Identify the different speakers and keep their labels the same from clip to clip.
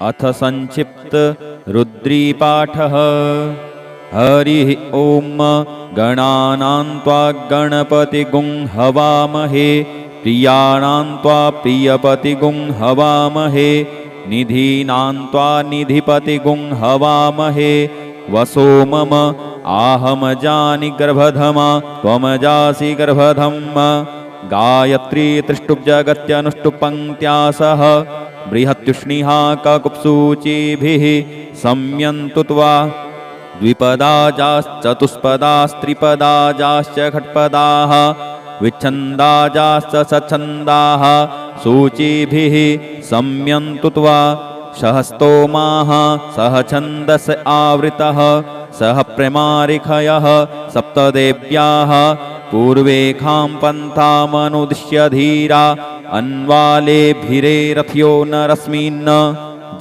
Speaker 1: अथ संक्षिप्त रुद्रीपाठः। हरिः ॐ गणानां त्वा गणपतिगुं हवामहे प्रियाणां त्वा प्रियपतिगुं हवामहे निधीनां त्वा निधिपतिगुं हवामहे वसो मम आहमजानि गर्भधमा त्वमजासि गर्भधम् गायत्री त्रिष्टुप्जगत्यनुष्टुप् पंक्त्या सह बृहत्युष्णिहा ककुप्सूचिभिः सम्यन्तु त्वा द्विपदाजाश्चतुष्पदास्त्रिपदाजाश्च खट्पदाः विच्छन्दाजाश्च सच्छन्दाः सूचिभिः सम्यन्तु त्वा सहस्तोमाः सह छन्दस आवृतः सह प्रमारिखयः सप्तदेव्याः पूर्वेखां पन्थामनुदिश्य धीरा अन्वालेभिरेरथ्यो नरस्मिन्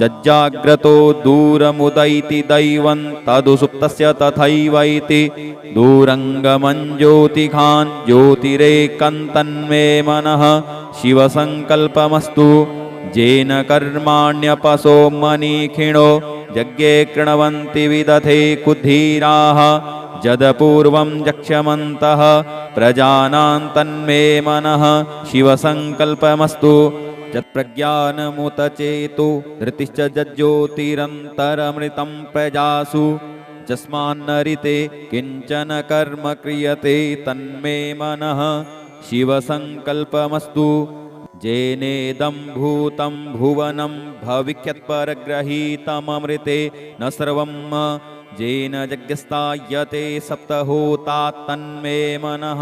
Speaker 1: जज्जाग्रतो दूरमुदैति दैवं तदुसुप्तस्य तथैवैति दूरङ्गमञ्ज्योतिखान् ज्योतिरेकन्तन्मे मनः शिवसङ्कल्पमस्तु येन कर्माण्यपसो मनीखिणो यज्ञे कृणवन्ति विदधे कुद्धीराः जदपूर्वं जक्ष्यमन्तः प्रजानां तन्मे मनः शिवसङ्कल्पमस्तु यत्प्रज्ञानमुतचेतो धृतिश्च जज्ज्योतिरन्तरमृतं प्रजासु यस्मान्नरिते किञ्चन कर्म क्रियते तन्मे मनः शिवसङ्कल्पमस्तु जेनेदं भूतं भुवनं भविष्यत्परग्रहीतममृते न सर्वं जेन यज्ञस्तायते सप्तहोता तन्मे मनः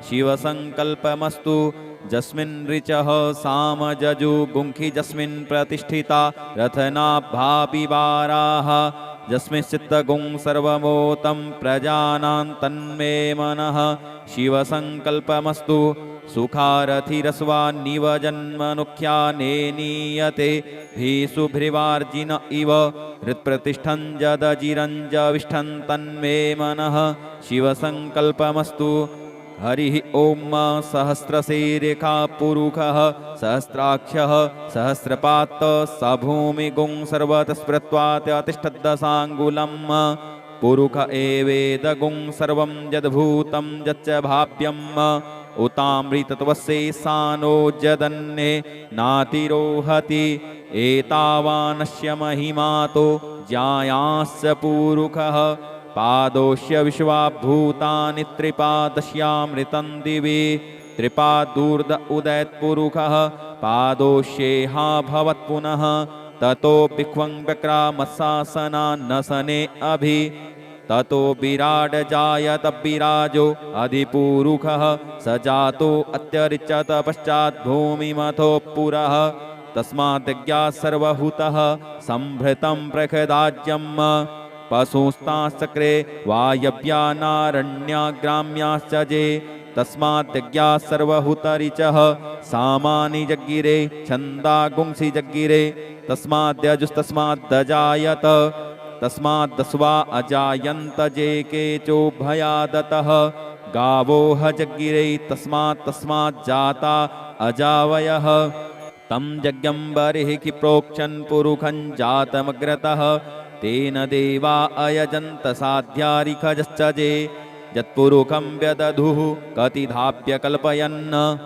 Speaker 1: शिवसङ्कल्पमस्तु जस्मिन् ऋचः सामजजुगुंखि जस्मिन् प्रतिष्ठिता रथनाभाविवाराः यस्मिंश्चित्तगुं सर्वमोतं प्रजानां तन्मे मनः शिवसङ्कल्पमस्तु सुखारथिरस्वान्निव जन्मनुख्यानेनीयते भीषुभ्रिवार्जिन इव हृत्प्रतिष्ठं जदजिरञ्जविष्ठं तन्मे मनः शिवसङ्कल्पमस्तु हरिः ॐ सहस्रशीर्षा पुरुषः सहस्राक्षः सहस्रपात् स भूमिगुं सर्वतस्पृत्वात्यतिष्ठद्दशाङ्गुलम् पुरुष एवेदगुं सर्वं यद्भूतं यच्च भाव्यम् उतामृतत्वस्यैसानो जदन्ये नातिरोहति एतावानस्य महिमातो ज्यायांश्च पुरुषः पादोष्य विश्वाभूतानि त्रिपादस्यामृतं दिवि त्रिपादूर्ध उदयत्पुरुषः पादोष्येहा भवत्पुनः ततो विख्वं व्यक्रामशासनान्नसने अभि ततो विराड जायत विराजो अधिपुरुषः स जातो अत्यरिच्यत पश्चात् भूमिमथो पुरः तस्माद्यज्ञात् सर्वभूतः संभृतं प्रखदाज्यम् पशुस्ताश्चक्रे वायव्यानारण्याग्राम्याश्च जे तस्माद्यज्ञात् सर्वभूतरिचः सामानि जग्गिरे छन्दागुंसि जग्गिरे तस्माद्यजुस्तस्माद्दजायत तस्माद्दस्वा अजायन्त जे केचोभयादतः गावोह जग्गिरे तस्माज्जाता अजावयः तं यज्ञं बर्हिः प्रोक्षन् पुरुषं जातमग्रतः तेन देवा अयजन्त साध्यारिखजश्च जे यत्पुरुषं व्यदधुः कतिधाप्य कल्पयन्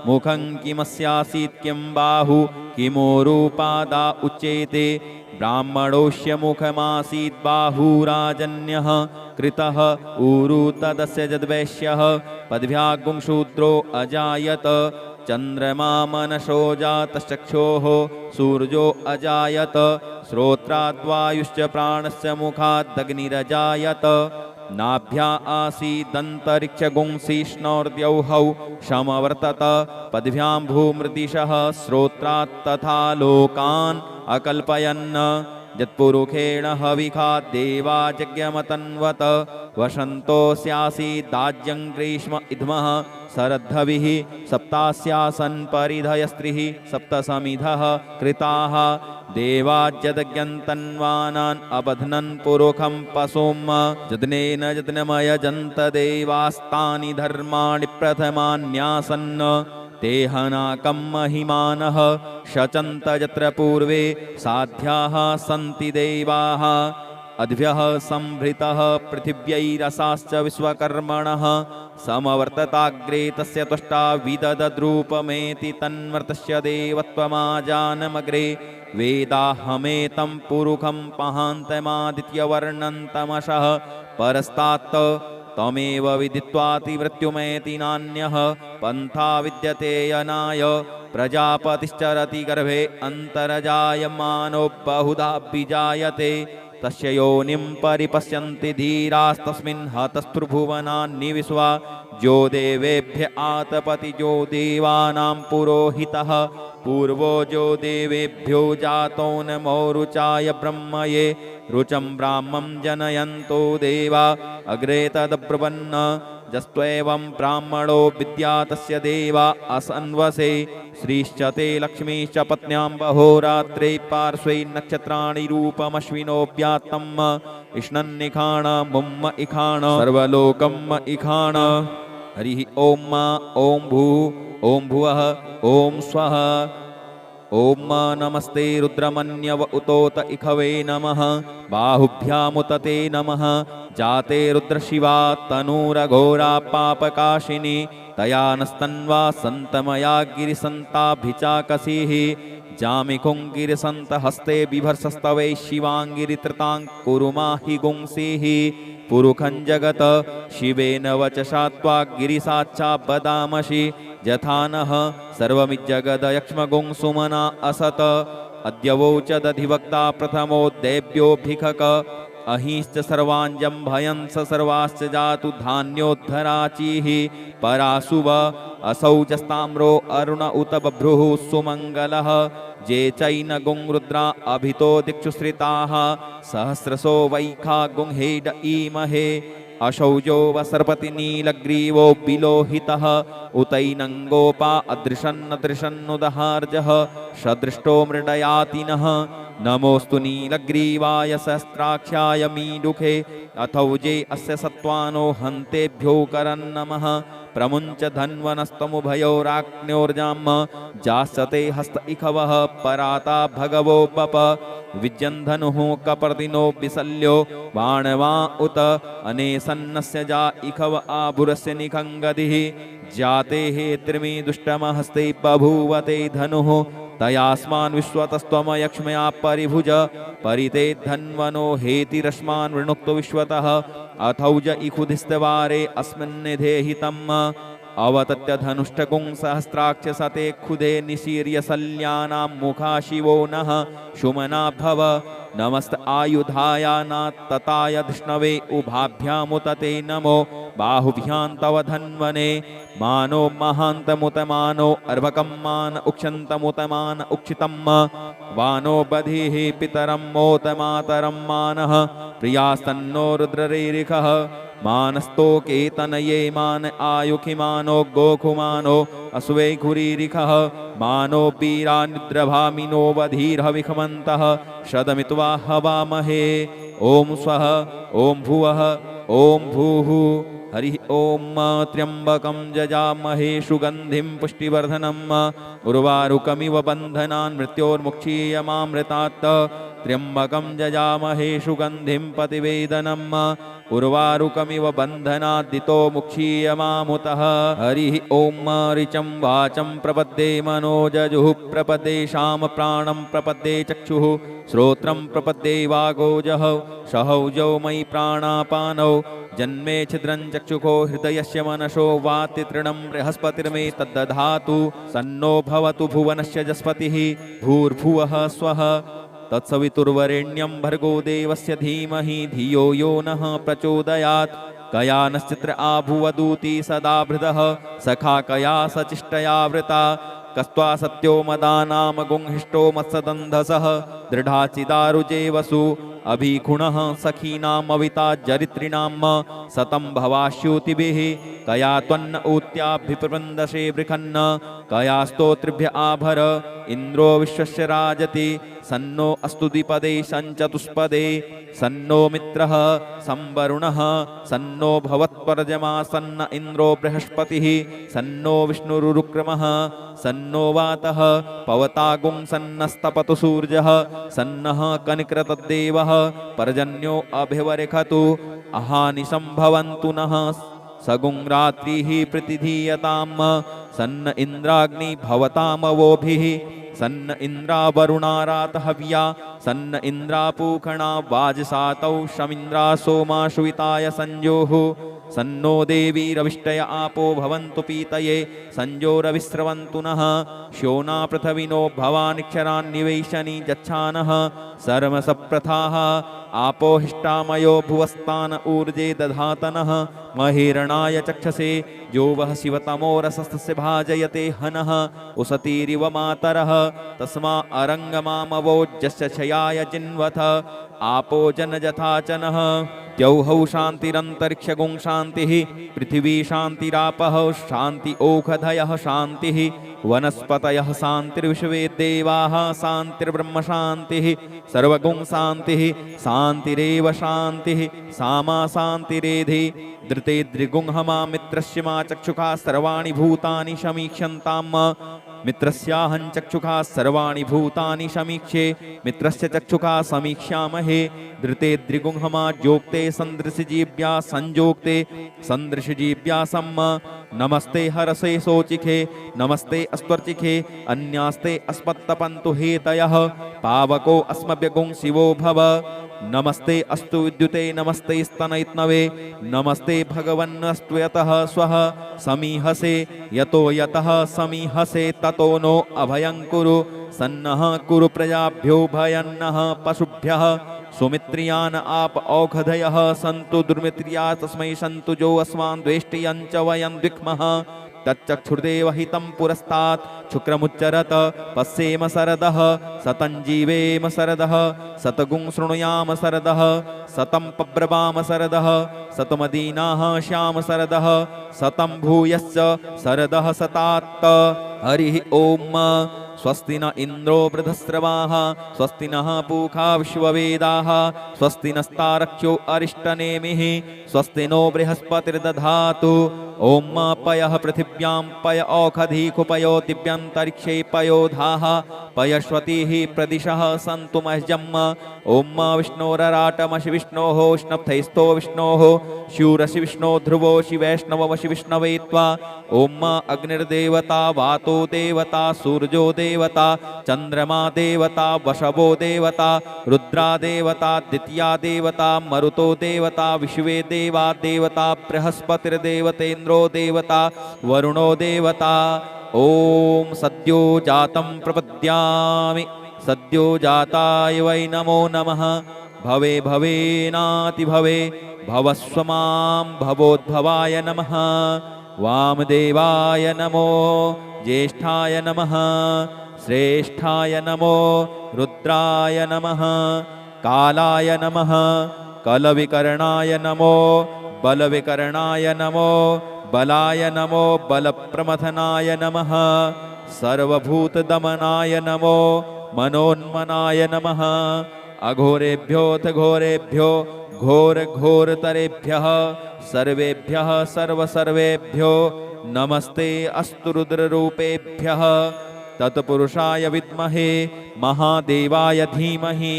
Speaker 1: मुखं किमस्यासीत् किं बाहु किमोरूपादा उच्येते ब्राह्मणोऽस्य मुखमासीत् बाहुराजन्यः कृतः ऊरु तदस्य यद्वैश्यः पद्भ्यागुं शूद्रो अजायत चन्द्रमा मनसो जातश्चक्षोः सूर्यो अजायत श्रोत्राद्वायुश्च प्राणस्य मुखादग्निरजायत नाभ्या आसीदन्तरिक्षगुंसिष्णोर्द्यौहौ समवर्तत पद्भ्यां भूमृदिशः श्रोत्रात् तथा लोकान् अकल्पयन् यत्पुरुषेण हविखा देवा यज्ञमतन्वत वसन्तोऽस्यासीदाज्यं ग्रीष्म इद्मः शरद्धविः सप्तास्यासन् परिधयस्त्रिः सप्तसमिधः कृताः देवाज्यदज्ञन्तन्वानान् अबध्नन् पुरुषं पशुं यज्ञेन यज्ञमयजन्त देवास्तानि धर्माणि प्रथमान्यासन् ते हनाकं महिमानः शचन्त यत्र पूर्वे साध्याः सन्ति देवाः अद्भ्यः संभृतः पृथिव्यैरसाश्च विश्वकर्मणः समवर्तताग्रे तस्य त्वष्टा विददद्रूपमेति तन्वर्तस्य देवत्वमाजानमग्रे वेदाहमेतं पुरुखं महान्तमादित्यवर्णन्तमशः परस्तात् तमेव विदित्वातिमृत्युमेति नान्यः पन्था विद्यते यनाय प्रजापतिश्चरति गर्भे अन्तर्जायमानो बहुधा विजायते तस्य योनिं परिपश्यन्ति धीरास्तस्मिन् हतस्त्रिभुवनानि विश्वा जो देवेभ्य आतपति जो देवानां पुरोहितः पूर्वो जो देवेभ्यो जातो नमो रुचाय ब्रह्मये रुचं ब्राह्मं जनयन्तो देवा अग्रे तदब्रुवन् जस्त्वेवं ब्राह्मणो विद्या तस्य देवा असन्वसे श्रीश्च ते लक्ष्मीश्च पत्न्यां बहोरात्रे पार्श्वे नक्षत्राणि रूपमश्विनोऽव्यात्तम् इष्णन्निखाण मुम्म इखाण सर्वलोकम् इखाण हरिः ॐ ॐ ॐ भुवः ॐ स्वः ॐ नमस्ते रुद्रमन्यव उतोत इखवे नमः बाहुभ्यामुत ते नमः जाते रुद्रशिवा तनूरघोरा पापकाशिनी तया नस्तन्वा सन्तमया गिरिसन्ताभिचाकसीः जामिकुङ्गिरिसन्तहस्ते बिभर्सस्तवै शिवाङ्गिरित्रतां कुरुमाहि गुंसीः पुरुखं जगत शिवेन वचसा त्वा गिरिसाच्छा बदामसि यथा नः सर्वमिज्जगदयक्ष्मगुंसुमना असत अद्यवोचदधिवक्ता प्रथमो देव्योऽभिखक अहिश्च सर्वाञ्जं भयं स सर्वाश्च जातु धान्योद्धराचीः पराशुव असौ च स्ताम्रो अरुण उत बभ्रुः सुमङ्गलः जे चैन गुंरुद्रा अभितो दिक्षुश्रिताः सहस्रशो वैखा गुंहेड ईमहे अशौजो वसर्पति नीलग्रीवो विलोहितः उतैनङ्गोपा अदृशन्नदृशन्नुदहार्जः सदृष्टो मृडयातिनः नमोऽस्तु नीलग्रीवाय सहस्राख्याय मीडुखे अथौजे अस्य सत्त्वानो हन्तेभ्यो करन्नमः प्रमुञ्च धन्वनस्तमुभयोराग्न्योर्जाम् जास्यते हस्त इखवः पराता भगवो बप विज्यन्धनुः कपर्दिनो विशल्यो बाणवा उत अनेसन्नस्य जा इखव आभुरस्य निखङ्गदिः जाते हे त्रिमि दुष्टमहस्ते बभूवते धनुः तयास्मान् विश्वतस्त्वमयक्ष्मया परिभुज परिते धन्वनो हेतिरस्मान् वृणुक्तो विश्वतः अथौज इखुधिस्तवारे अस्मिन्निधेहितम् अवतत्य धनुष्टकुं सहस्राक्ष सते खुदे निशीर्य सल्यानां मुखा शिवो नः शुमना भव नमस्त आयुधायानात्तताय धृष्णवे उभाभ्यामुतते नमो बाहुभ्यां तव धन्वने मानो महान्तमुतमानो अर्भकं मान उक्षन्तमुतमान उक्षितं वानो बधिः पितरं मोतमातरं मानः प्रियास्तन्नो रुद्ररेरिखः मानस्तोकेतनये मान आयुखिमानो गोखुमानो अस्वैखुरीरिखः मानो वीरानिद्रभामिनो वधीर्हविखमन्तः शतमित्वा हवामहे ॐ स्वः ॐ भुवः ॐ भूः हरिः ॐ त्र्यम्बकं जजामहे सुगन्धिं पुष्टिवर्धनम् उर्वारुकमिव बन्धनान् मृत्योर्मुक्षीयमामृतात् त्र्यम्बकं जजामहे सुगन्धिं प्रतिवेदनम् उर्वारुकमिव बन्धनाद्दितो मुक्षीयमामुतः हरिः ॐ ऋचं वाचं प्रपद्ये मनोजजुः प्रपद्ये शाम प्राणं प्रपद्ये चक्षुः श्रोत्रं प्रपद्ये वागोजः सहौजौ मयि प्राणापानौ जन्मे छिद्रं चक्षुषो हृदयस्य मनसो वाति तृणं बृहस्पतिर्मे तद्दधातु सन्नो भवतु भुवनस्य जस्पतिः भूर्भुवः स्वः तत्सवितुर्वरेण्यं भर्गो देवस्य धीमहि धियो यो नः प्रचोदयात् कया नश्चित्र आभुवदूति सदा भृदः सखा कया सचिष्टया वृता कस्त्वा सत्यो मदानाम गुंहिष्टो मत्सदन्धसः दृढाचिदारुजे वसु अभिखुणः सखीनामविता जरित्रिणाम् सतं भवाश्युतिभिः कया त्वन्न ऊत्याभिप्रवन्दसे बृखन्न कयास्तोत्रिभ्य आभर इन्द्रो विश्वस्य राजति सन्नो अस्तु द्विपदे सञ्चतुष्पदे सन्नो मित्रः संवरुणः सन्नो भवत्पर्जमा सन्न इन्द्रो बृहस्पतिः सन्नो विष्णुरुक्रमः सन्नो वातः पवतागुं सन्नस्तपतु सूर्यः सन्नः कनिकृतद्देवः पर्जन्यो अभिवरिखतु अहानिशं भवन्तु नः सगुं रात्रिः प्रतिधीयताम् सन्न इन्द्राग्नि भवतामवोभिः सन्न इन्द्रावरुणारात हव्या सन्न इन्द्रापूखणा वाजसातौ शमिन्द्रा सोमाश्विताय संयोः सन्नो देवी रविष्टय आपो भवन्तु पीतये संजोरविस्रवन्तु नः श्योना पृथविनो भवानिक्षरान्निवेशनी गच्छानः सर्वसप्रथाः आपो हिष्टामयो भुवस्तान ऊर्जे दधातनः महीरणाय चक्षसे जो वः शिवतमो रसस्तस्य भाजयते हनः उसतीरिव मातरः तस्मा अरङ्गमामवोज्यस्य क्षयाय जिन्वथ आपो जनजथाचनः द्यौहौ शान्तिरन्तरिक्षगुं शान्तिः पृथिवी शान्तिरापः शान्ति ओषधयः शान्तिः वनस्पतयः शान्तिर्विश्वे देवाः शान्तिर्ब्रह्म शान्तिः सर्वगुं शान्तिः शान्तिरेव शान्तिः सामा शान्तिरेधि धृते द्रिगुंहमा मित्रस्य मा चक्षुषा सर्वाणि भूतानि समीक्षन्ताम् मित्रस्याहं चक्षुषा सर्वाणि भूतानि समीक्षे मित्रस्य चक्षुषा समीक्ष्यामहे धृते द्रिगुंहमा जोक्ते सन्दृशजीव्या संजोक्ते सन्दृशजीव्या सम्म नमस्ते हरसे शोचिखे नमस्ते अस्त्वर्चिखे अन्यास्ते अस्मत्तपन्तु हेतयः पावको अस्मभ्यगुं शिवो भव नमस्ते अस्तु विद्युते नमस्ते स्तनयित्नवे नमस्ते भगवन्नस्तु यतः स्वः समीहसे यतो यतः समीहसे ततो नो अभयं कुरु सन्नः कुरु प्रजाभ्यो भयन्नः पशुभ्यः सुमित्रियान् आप औषधयः सन्तु दुर्मित्रिया तस्मै सन्तु जो अस्मान् द्वेष्टियं च वयं द्विक्मः तच्चक्षुर्देव हितं पुरस्तात् शुक्रमुच्चरत पश्येम सरदः सतं जीवेम सरदः सतगुं शृणुयाम सरदः सतं पब्रवाम सरदः सतमदीनाः श्याम सरदः सतं भूयश्च सरदः सतात्त हरिः ॐ स्वस्ति न इन्द्रो वृधस्रवाः स्वस्ति नः पूषा विश्ववेदाः स्वस्ति नस्तारक्ष्यो अरिष्टनेमिः स्वस्ति नो बृहस्पतिर्दधातु ॐ पयः पृथिव्यां पय औषधीकुपयो दिव्यन्तरिक्षे पयोधाः पयश्वतीः प्रदिशः सन्तु मह्यम् ॐ विष्णोरराटमशि विष्णोः स्नप्थैस्थो विष्णोः शूरसि विष्णो ध्रुवो शिवैष्णवमशि विष्णवे त्वा ॐ अग्निर्देवता वातो देवता सूर्यो देवता चन्द्रमा देवता वशवो देवता रुद्रा देवता द्वितीया देवता मरुतो देवता विश्वे देवा देवता बृहस्पतिर्देवतेन्द्रो देवता वरुणो देवता ॐ सद्यो जातं प्रपद्यामि सद्यो जाताय वै नमो नमः भवे भवेनाति भवे भवस्व मां भवोद्भवाय नमः वामदेवाय नमो ज्येष्ठाय नमः श्रेष्ठाय नमो रुद्राय नमः कालाय नमः कलविकर्णाय नमो बलविकर्णाय नमो बलाय नमो बलप्रमथनाय नमः सर्वभूतदमनाय नमो मनोन्मनाय नमः अघोरेभ्योऽथ घोरेभ्यो घोरघोरतरेभ्यः सर्वेभ्यः सर्वसर्वेभ्यो नमस्ते अस्तु रुद्ररूपेभ्यः तत्पुरुषाय विद्महे महादेवाय धीमहि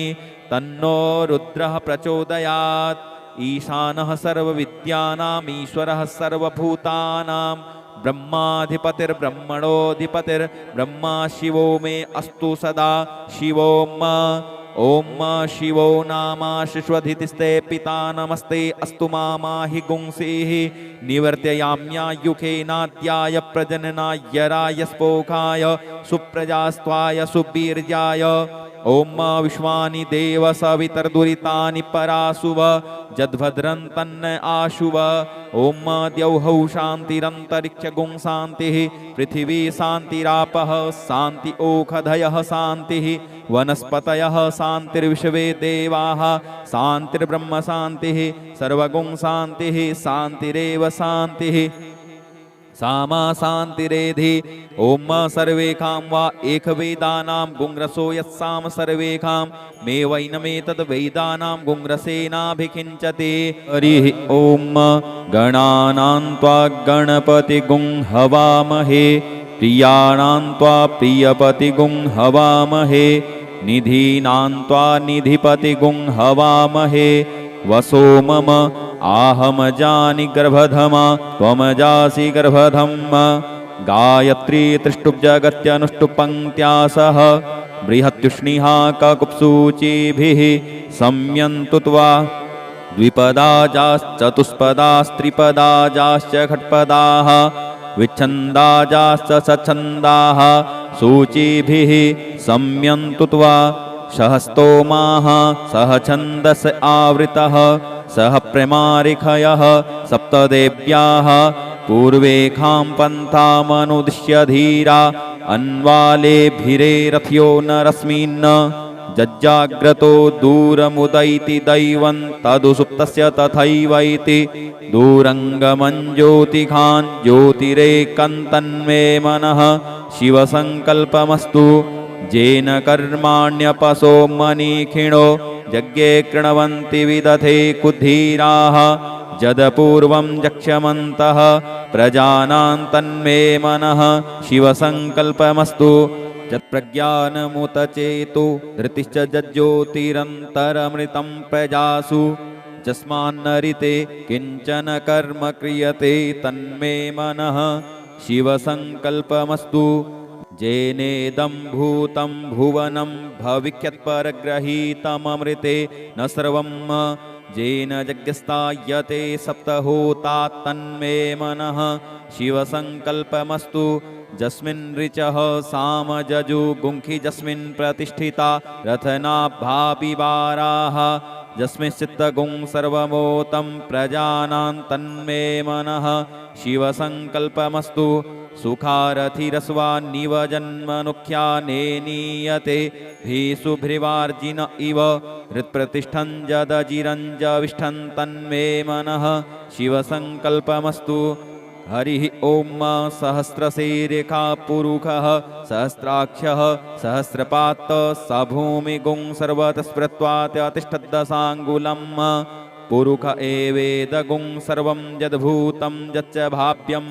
Speaker 1: तन्नो रुद्रः प्रचोदयात् ईशानः सर्वविद्यानाम् ईश्वरः सर्वभूतानां ब्रह्माधिपतिर्ब्रह्मणोऽधिपतिर्ब्रह्मा शिवो मे अस्तु सदा शिवोम ॐ शिवो नामाशिष्वधितिस्ते पिता नमस्ते अस्तु मामाहि गुंसीः निवर्त्ययाम्यायुखेनाद्याय प्रजननाय रायस्पोकाय सुप्रजास्त्वाय सुवीर्याय ॐ विश्वानि देव सवितर्दुरितानि पराशुव जद्भद्रं तन्न आशुव ॐ द्यौहौ शान्तिरन्तरिक्षगुं शान्तिः पृथिवी शान्तिरापः शान्ति ओषधयः शान्तिः वनस्पतयः शान्तिर्विश्वे देवाः शान्तिर्ब्रह्म शान्तिः सर्वगुं शान्तिः शान्तिरेव शान्तिः सामा शान्तिरेधि ॐ सर्वेखां वा एकवेदानां गुङ्रसो यत्साम सर्वेखां मे वैनमेतद् वेदानां गुङ्रसेनाभिषिञ्चते हरिः ॐ गणानां त्वा गणपतिगुं हवामहे प्रियाणां त्वा प्रियपतिगुं हवामहे निधीनां त्वा निधिपतिगुं हवामहे वसो मम आहमजानि गर्भधमा त्वमजासि गर्भधम् गायत्री त्रिष्टुप्जगत्यनुष्टुपङ्क्त्या सह बृहत्युष्णिहा ककुप्सूचिभिः सम्यन्तु त्वा द्विपदाजाश्चतुष्पदास्त्रिपदाजाश्च खट्पदाः विच्छन्दाजाश्च सच्छन्दाः सूचिभिः सम्यन्तु त्वा सहस्तोमाः सह छन्दस आवृतः सह प्रमारिखयः सप्तदेव्याः पूर्वेखां पन्थामनुदिश्य धीरा अन्वालेभिरे रथ्यो नरस्मिन् जज्जाग्रतो दूरमुदैति दैवं तदुसुप्तस्य तथैवैति दूरङ्गमञ्ज्योतिखान् ज्योतिरेकन्तन्मे मनः शिवसङ्कल्पमस्तु येन कर्माण्यपसो मनीखिणो यज्ञे कृणवन्ति विदधे कुद्धीराः जदपूर्वं यक्ष्यमन्तः प्रजानां तन्मे मनः शिवसङ्कल्पमस्तु यत्प्रज्ञानमुत चेतो धृतिश्च जज्ज्योतिरन्तरमृतं प्रजासु यस्मान्नरिते किञ्चन कर्म क्रियते तन्मे मनः शिवसङ्कल्पमस्तु जेनेदं भूतं भुवनं भविष्यत्परग्रहीतममृते न सर्वं जेन यज्ञस्तायते सप्तहोता तन्मे मनः शिवसङ्कल्पमस्तु जस्मिन् ऋचः सामजजु गुंखि जस्मिन् प्रतिष्ठिता रथनाभापिवाराः जस्मिंश्चित्तगुं सर्वमोतं प्रजानां तन्मे मनः शिवसङ्कल्पमस्तु सुखारथिरस्वान्निव जन्मनुख्यानेनीयते भीषुभ्रिवार्जिन इव हृत्प्रतिष्ठं जदजिरञ्जविष्ठं तन्मे मनः शिवसङ्कल्पमस्तु हरिः ॐ सहस्रशीर्षा पुरुषः सहस्राक्षः सहस्रपात् स भूमिगुं सर्वतस्पृत्वात्यतिष्ठद्दशाङ्गुलम् पुरुष एवेदगुं सर्वं यद्भूतं यच्च भाव्यम्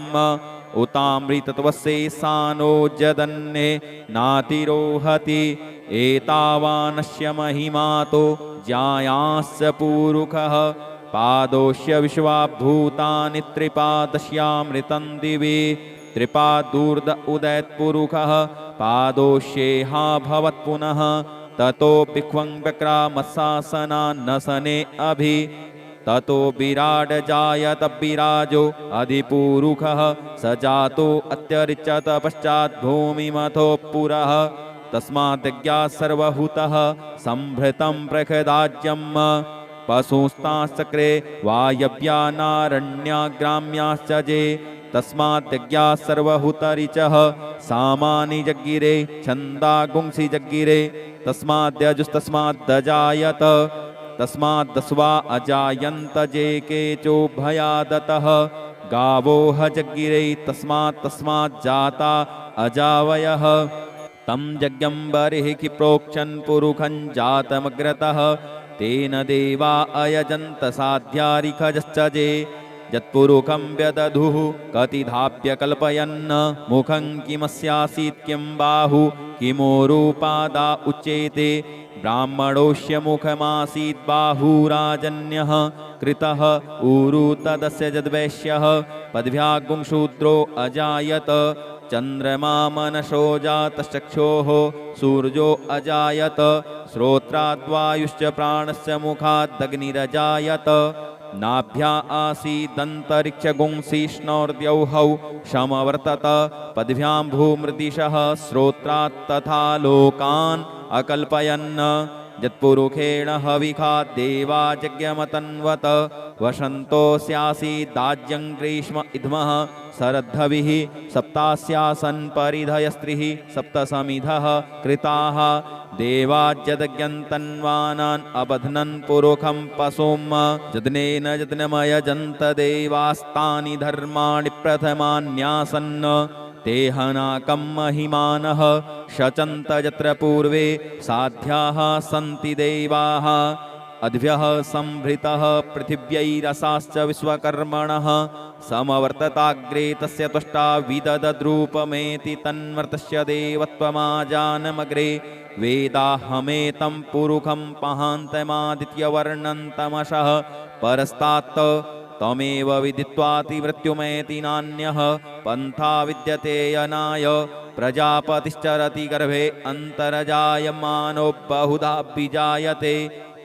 Speaker 1: उतामृतत्वस्येषानो जदन्ये नातिरोहति एतावानस्य महिमातो ज्यायांश्च पुरुषः पादोष्य विश्वाभूतानि त्रिपादस्यामृतं दिवि त्रिपादूर्ध उदयत्पुरुषः पादोष्येहा भवत् पुनः ततोऽपि ख्वं व्यक्रामशासनान्नसने अभि ततो विराड जायत विराजो अधिपुरुषः स जातो अत्यरिच्यत पश्चात् भूमिमथो पुरः तस्माद्यज्ञात् सर्वभूतः संभृतं प्रखदाज्यम् पशुस्ताश्चक्रे वायव्यानारण्याग्राम्याश्च जे तस्माद्यज्ञात् सर्वभूतरिचः सामानि जग्गिरे छन्दागुंसि जग्गिरे तस्माद्यजुस्तस्माद्दजायत तस्माद्दस्वा अजायन्त जे केचोभयादतः गावोह जग्गिरे तस्माज्जाता अजावयः तं यज्ञं बर्हिः प्रोक्षन् पुरुषं जातमग्रतः तेन देवा अयजन्त साध्यारिखजश्च जे यत्पुरुषं व्यदधुः कतिधाप्य कल्पयन् मुखं किमस्यासीत् किं बाहु किमोरूपादा उच्येते ब्राह्मणोऽस्य मुखमासीत् बाहुराजन्यः कृतः ऊरु तदस्य यद्वैश्यः पद्भ्यागुं शूद्रो अजायत चन्द्रमा मनसो जातश्चक्षोः सूर्यो अजायत श्रोत्राद्वायुश्च प्राणस्य मुखादग्निरजायत नाभ्या आसीदन्तरिक्षगुंसिष्णोर्द्यौहौ समवर्तत पद्भ्यां भूमृदिशः श्रोत्रात् तथा लोकान् अकल्पयन् यत्पुरुषेण हविखा देवा यज्ञमतन्वत वसन्तोऽस्यासि दाज्यं ग्रीष्म इद्मः शरद्धविः सप्तास्यासन् परिधयस्त्रिः सप्तसमिधः कृताः देवाज्यदज्ञन्तन्वानान् अबध्नन् पुरुखं पशुं यज्ञेन यज्ञमयजन्त देवास्तानि धर्माणि प्रथमान्यासन् तेहनाकं महिमानः शचन्त यत्र पूर्वे साध्याः सन्ति देवाः अद्भ्यः संभृतः पृथिव्यैरसाश्च विश्वकर्मणः समवर्तताग्रे तस्य त्वष्टा विददद्रूपमेति तन्मर्तस्य देवत्वमाजानमग्रे वेदाहमेतं पुरुखं पहान्तमादित्यवर्णन्तमशः परस्तात् तमेव विदित्वातिमृत्युमेति नान्यः पन्था विद्यते यनाय प्रजापतिश्चरति गर्भे अन्तर्जायमानो बहुधा विजायते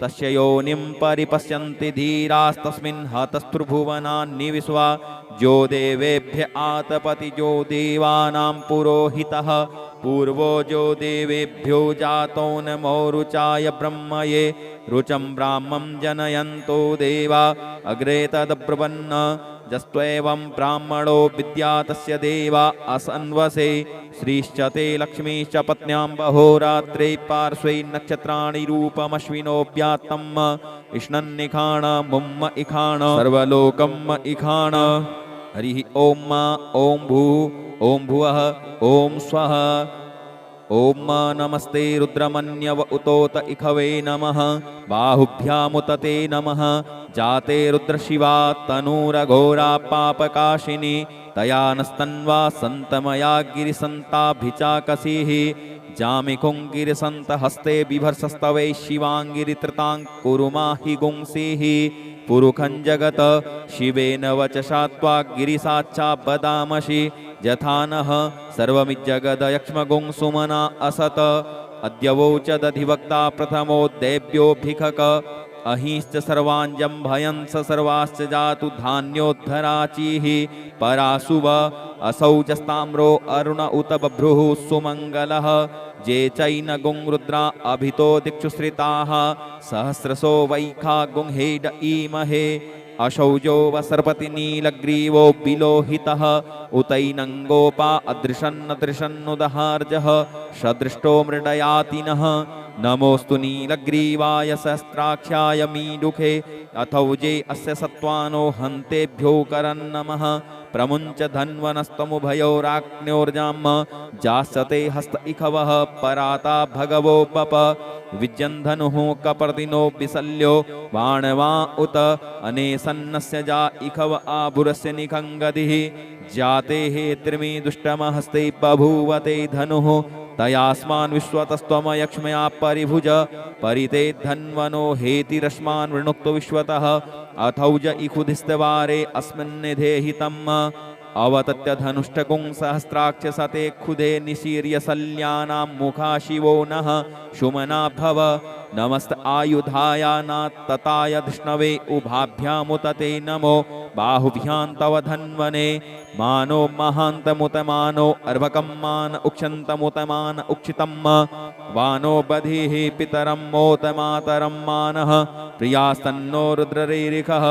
Speaker 1: तस्य योनिं परिपश्यन्ति धीरास्तस्मिन् हतस्त्रिभुवनानि विश्वा जो देवेभ्य आतपति जो देवानां पुरोहितः पूर्वो जो देवेभ्यो जातो नमो रुचाय ब्रह्मये रुचं ब्राह्मं जनयन्तो देवा अग्रे तदब्रुवन् जस्त्वेवं ब्राह्मणो विद्या तस्य देवा असन्वसे श्रीश्च ते लक्ष्मीश्च पत्न्यां बहोरात्रे पार्श्वे नक्षत्राणि रूपमश्विनोऽव्यात्तम् इष्णन्निखाण मुम्म इखाण सर्वलोकम् इखाण हरिः ॐ ॐ ॐ भुवः ॐ स्वः ॐ नमस्ते रुद्रमन्यव उतोत इखवे नमः बाहुभ्यामुत ते नमः जाते रुद्रशिवा तनूरघोरा पापकाशिनी तया नस्तन्वा सन्तमया गिरिसन्ताभिचाकसीः जामिकुङ्गिरिसन्त हस्ते बिभर्सस्तवै शिवाङ्गिरित्रताङ्कुरुमाहि गुंसीः पुरुखं जगत शिवेन वचसा त्वा गिरिसाच्छा बदामसि यथा नः सर्वमिज्जगदयक्ष्मगुं सुमना असत अद्यवोच दधिवक्ता प्रथमो देव्योऽभिखक अहिश्च सर्वाञ्जं भयं स सर्वाश्च जातु धान्योद्धराचीः पराशुव असौजस्ताम्रो अरुण उत बभ्रुः सुमङ्गलः जे चैनगुं रुद्रा अभितो दिक्षुश्रिताः सहस्रसो वैखा गुंहेड ईमहे अशौजो वसर्पति नीलग्रीवो बिलोहितः उतैनङ्गोपा अदृशन्नदृशन्नुदहार्जः सदृष्टो मृडयातिनः नमोऽस्तु नीलग्रीवाय सहस्राख्याय मीडुखे अथौजे अस्य सत्त्वानो हन्तेभ्यो करन्नमः प्रमुञ्च धन्वनस्तमुभयोराग्न्योर्जाम् जास्यते हस्त इखवः पराता भगवो बप विजन्धनुः कपर्दिनो विशल्यो बाणवा उत अनेसन्नस्य जा इखव आभुरस्य निखङ्गदिः जाते हे त्रिमि दुष्टमहस्ते बभूवते धनुः तयास्मान् विश्वतस्त्वमयक्ष्मया परिभुज परिते धन्वनो हेतिरस्मान् वृणुक्तो विश्वतः अथौज इखुधिस्तवारे अस्मिन्निधेहितम् अवतत्य धनुष्टकुं सहस्राक्ष सते खुदे निशीर्य सल्यानां मुखा शिवो नः शुमना भव नमस्त आयुधायानात्तताय धृष्णवे उभाभ्यामुतते नमो बाहुभ्यां तव धन्वने मानो महान्तमुतमानो अर्भकं मान उक्षन्तमुतमान उक्षितम् वानो बधिः पितरं मोतमातरं मानः प्रियास्तन्नो रुद्ररेरिखः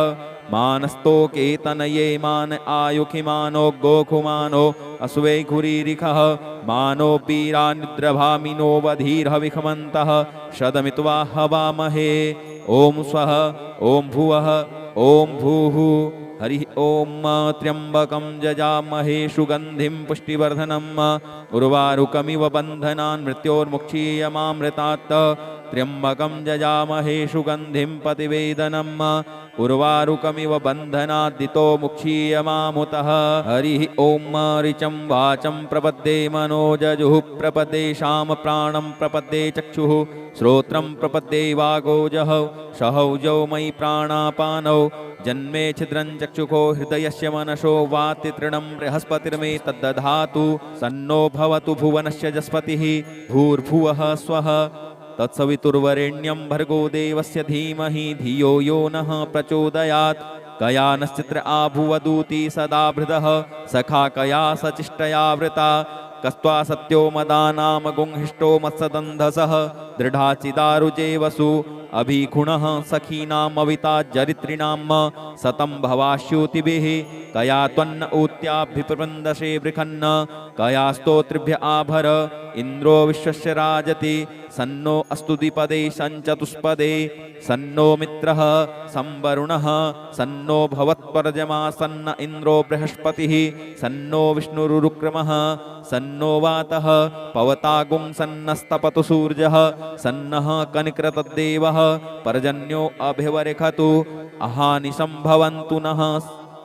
Speaker 1: मानस्तोके तनये मान आयुखिमानो गोखुमानो अस्वे खुरीरिखः मानो पीरानिद्रभामिनो वधीर्हविखमन्तः शतमित्वा हवामहे ॐ स्वः ॐ भुवः ॐ भूः हरिः ॐ त्र्यम्बकं जजामहे सुगन्धिं पुष्टिवर्धनम् उर्वारुकमिव बन्धनान् मृत्योर्मुक्षीयमामृतात् त्र्यम्बकं जजामहे सुगन्धिं पतिवेदनम् उर्वारुकमिव बन्धनाद्दितो मुक्षीयमामुतः हरिः ॐ ऋचं वाचं प्रपद्ये मनोजजुः प्रपद्ये शाम प्राणं प्रपद्ये चक्षुः श्रोत्रं प्रपद्ये वागोजः सहौजौ मयि प्राणापानौ जन्मे छिद्रं चक्षुषो हृदयस्य मनसो वाति तृणं बृहस्पतिर्मे तद्दधातु सन्नो भवतु भुवनस्य जस्पतिः भूर्भुवः स्वः तत्सवितुर्वरेण्यं भर्गो देवस्य धीमहि धियो यो नः प्रचोदयात् कया नश्चित्र आभुवदूती सदा भृदः सखा कया सचिष्टया वृता कस्त्वा सत्यो मदानाम गुंहिष्टो मत्सदन्धसः दृढाचिदारुजे वसु अभिखुणः सखीनामविता जरित्रिणां सतं भवाश्युतिभिः कया त्वन्न ऊत्याभिप्रबन्धसे बृखन्न कया स्तोत्रिभ्य आभर इन्द्रो विश्वस्य राजति सन्नो अस्तु द्विपदे सञ्चतुष्पदे सन्नो मित्रः संवरुणः सन्नो भवत्पर्जमा सन्न इन्द्रो बृहस्पतिः सन्नो विष्णुरुक्रमः सन्नो वातः पवतागुं सन्नस्तपतु सूर्यः सन्नः कनिकृतद्देवः पर्जन्यो अभिवरेखतु अहानिशं भवन्तु नः